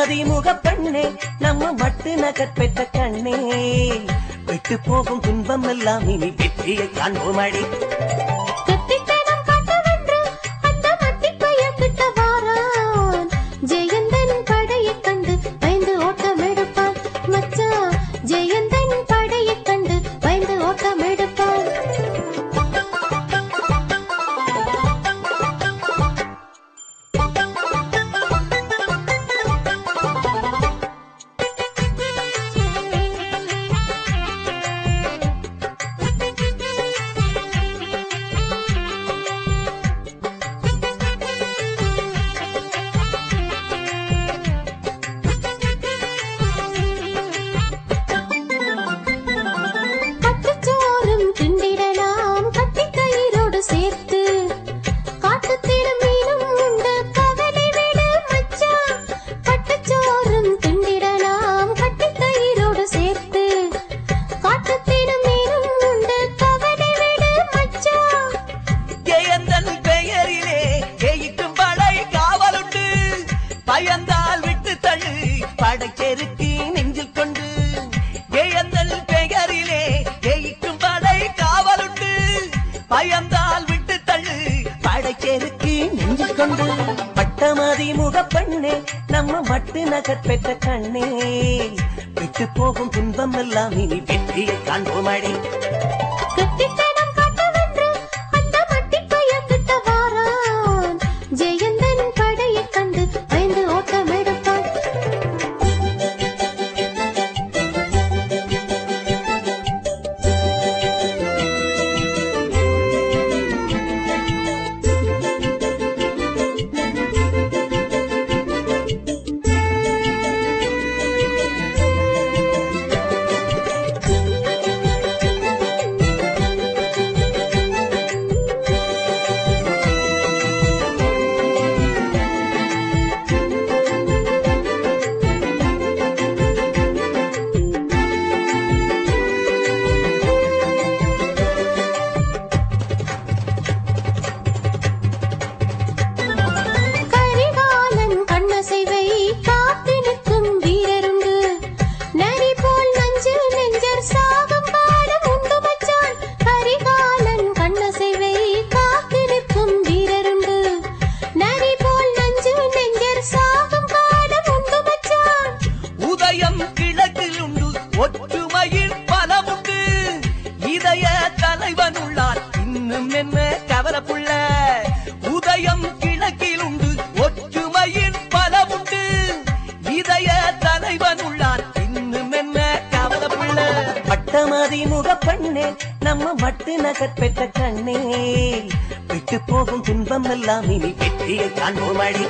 பட்டமதி முகப்பெண்ணே நம்ம மட்டு நகர் பெற்ற கண்ணே விட்டு போகும் துன்பம் எல்லாம் இனி வெற்றியை காண்போமடி. பயந்தால் விட்டு தள்ளு படைச்செருக்கு நெஞ்சில் கொண்டு ஜெயந்தல் பெயரிலே ஜெயிக்கும் படை காவலுண்டு. பயந்தால் விட்டு தள்ளு படைச்செருக்கு நெஞ்சில் கொண்டு. பட்டமதி முகப்பெண்ணே நம்ம மட்டு நகர் பெற்ற கண்ணே விட்டு போகும் துன்பம் எல்லாம் இனி வெற்றியை காண்போமடி. ஒற்றுமையில் பலமுண்டு இதய தலைவன் உள்ளார் இன்னும் என்ன கவலைப்புள்ள. உதயம் கிழக்கில் உண்டு ஒற்றுமையில் பலமுண்டு இதய தலைவன் உள்ளார் இன்னும் என்ன கவலைப்புள்ள. பட்டமதி முகப்பெண்ணே நம்ம மட்டு நகர் பெற்ற கண்ணே விட்டு போகும் துன்பம் எல்லாம் இனி வெற்றியை காண்போமடி.